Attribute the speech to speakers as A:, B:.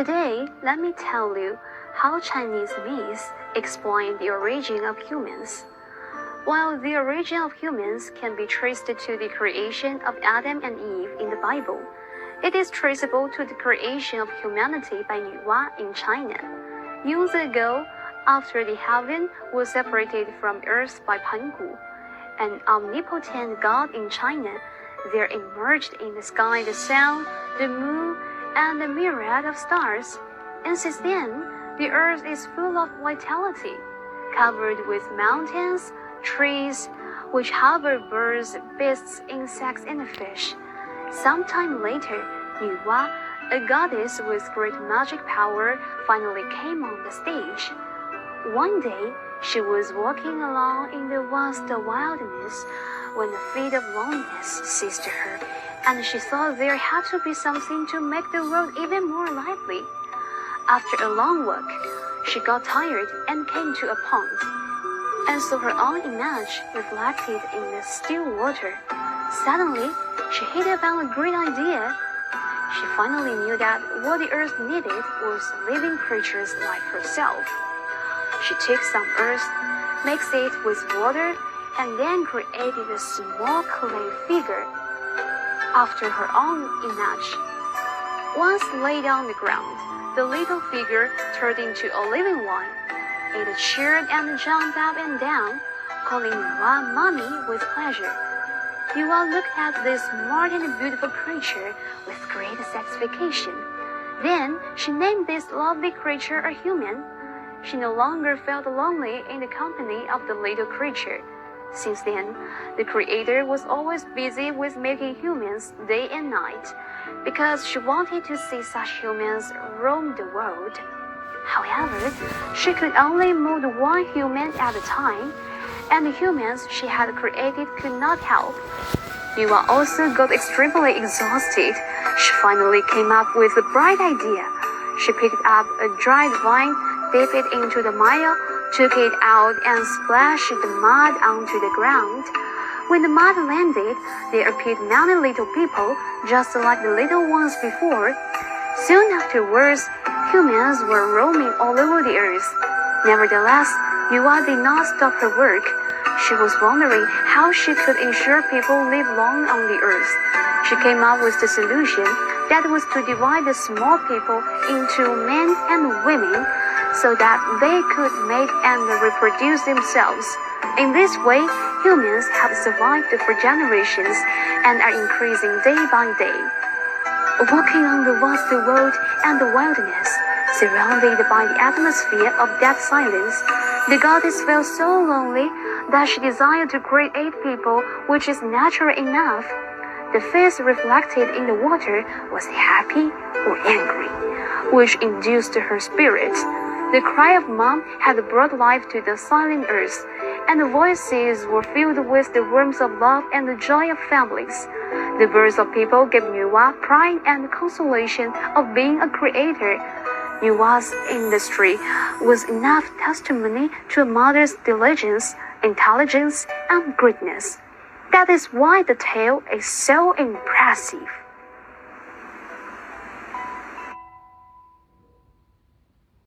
A: Today, let me tell you how Chinese myths explain the origin of humans. While the origin of humans can be traced to the creation of Adam and Eve in the Bible, it is traceable to the creation of humanity by Nvwa in China. Years ago, after the heaven was separated from earth by Pangu, an omnipotent god in China, there emerged in the sky the sun, the moon, and a myriad of stars. And since then, the earth is full of vitality, covered with mountains, trees, which harbor birds, beasts, insects, and fish. Sometime later, Nvwa, a goddess with great magic power, finally came on the stage. One day, she was walking along in the vast wilderness when a fit of loneliness seized her, and she thought there had to be something to make the world even more lively. After a long walk, she got tired and came to a pond, and saw her own image reflected in the still water. Suddenly, she hit upon a great idea. She finally knew that what the earth needed was living creatures like herself. She took some earth, mixed it with water, and then created a small clay figure after her own image. Once laid on the ground, the little figure turned into a living one. It cheered and jumped up and down, calling Nvwa Mommy with pleasure. Nvwa looked at this smart and beautiful creature with great satisfaction. Then she named this lovely creature a human. She no longer felt lonely in the company of the little creature. Since then, the Creator was always busy with making humans day and night, because she wanted to see such humans roam the world. However, she could only mold one human at a time, and the humans she had created could not help. Nvwa also got extremely exhausted. She finally came up with a bright idea. She picked up a dried vine, dipped it into the mire, took it out, and splashed the mud onto the ground. When the mud landed, there appeared many little people, just like the little ones before. Soon afterwards, humans were roaming all over the earth. Nevertheless, Nvwa did not stop her work. She was wondering how she could ensure people live long on the earth. She came up with the solution that was to divide the small people into men and women, so that they could mate and reproduce themselves. In this way, humans have survived for generations and are increasing day by day. Walking on the vast world and the wilderness, surrounded by the atmosphere of dead silence, the goddess felt so lonely that she desired to create people, which is natural enough. The face reflected in the water was happy or angry, which induced her spirit. The cry of mom had brought life to the silent earth, and the voices were filled with the warmth of love and the joy of families. The birds of people gave Nvwa pride and consolation of being a creator. Nvwa's industry was enough testimony to a mother's diligence, intelligence, and greatness. That is why the tale is so impressive.